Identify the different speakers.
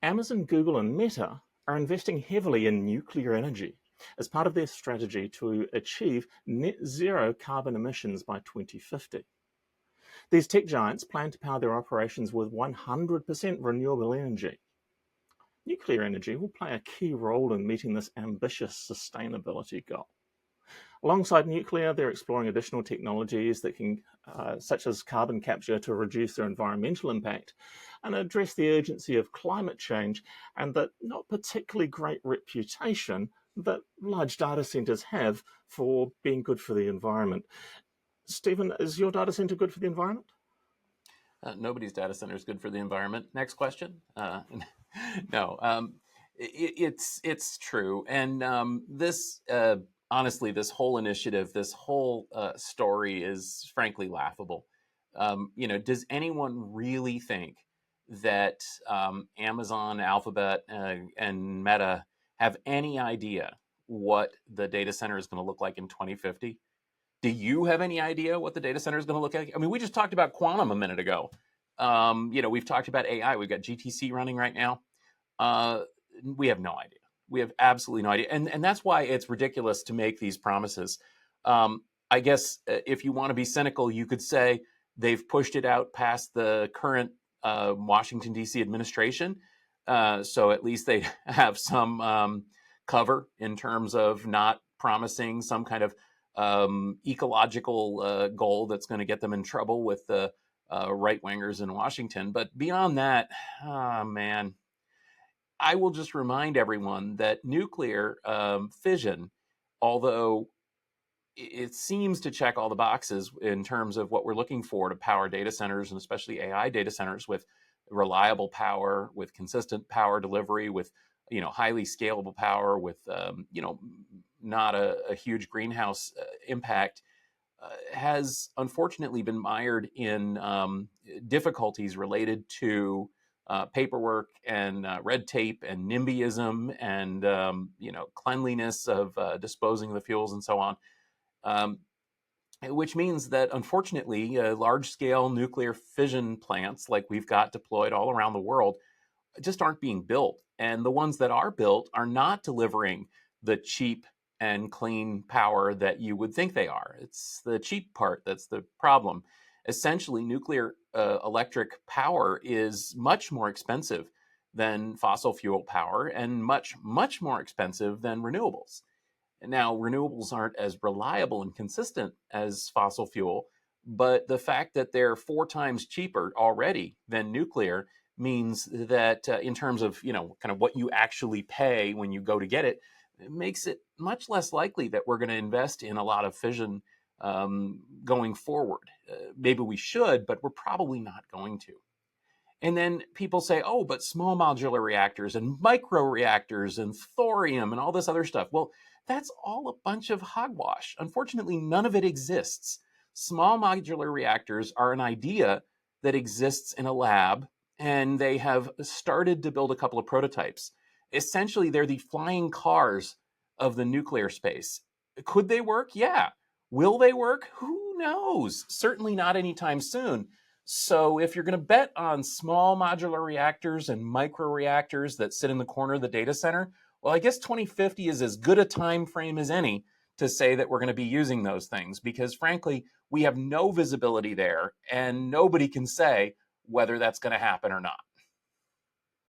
Speaker 1: Amazon, Google, and Meta are investing heavily in nuclear energy as part of their strategy to achieve net zero carbon emissions by 2050. These tech giants plan to power their operations with 100% renewable energy. Nuclear energy will play a key role in meeting this ambitious sustainability goal. Alongside nuclear, they're exploring additional technologies that can, such as carbon capture, to reduce their environmental impact and address the urgency of climate change and the not particularly great reputation that large data centers have for being good for the environment. Stephen, is your data center good for the environment?
Speaker 2: Nobody's data center is good for the environment. Next question. No, it's true, and this honestly, this whole initiative, this whole story is frankly laughable. Does anyone really think that Amazon, Alphabet, and Meta have any idea what the data center is going to look like in 2050? Do you have any idea what the data center is going to look like? I mean, we just talked about quantum a minute ago. We've talked about AI. We've got GTC running right now. We have no idea. We have absolutely no idea. And that's why it's ridiculous to make these promises. I guess if you want to be cynical, you could say they've pushed it out past the current Washington, D.C. administration. So at least they have some cover in terms of not promising some kind of ecological goal that's going to get them in trouble with the right-wingers in Washington. But beyond that, man, I will just remind everyone that nuclear fission, although it seems to check all the boxes in terms of what we're looking for to power data centers, and especially AI data centers, with reliable power, with consistent power delivery, with highly scalable power, with not a huge greenhouse impact, has unfortunately been mired in difficulties related to paperwork and red tape and NIMBYism and cleanliness of disposing of the fuels and so on. Which means that, unfortunately, large-scale nuclear fission plants like we've got deployed all around the world just aren't being built. And the ones that are built are not delivering the cheap and clean power that you would think they are. It's the cheap part that's the problem. Essentially, nuclear electric power is much more expensive than fossil fuel power and much, much more expensive than renewables. Now, renewables aren't as reliable and consistent as fossil fuel, but the fact that they're 4 times cheaper already than nuclear means that in terms of, kind of what you actually pay when you go to get it, it makes it much less likely that we're going to invest in a lot of fission going forward. Maybe we should, but we're probably not going to. And then people say, oh, but small modular reactors and micro reactors and thorium and all this other stuff. Well, that's all a bunch of hogwash. Unfortunately, none of it exists. Small modular reactors are an idea that exists in a lab, and they have started to build a couple of prototypes. Essentially, they're the flying cars of the nuclear space. Could they work? Yeah. Will they work? Who knows? Certainly not anytime soon. So if you're going to bet on small modular reactors and micro reactors that sit in the corner of the data center, well, I guess 2050 is as good a time frame as any to say that we're going to be using those things, because frankly, we have no visibility there and nobody can say whether that's going to happen or not.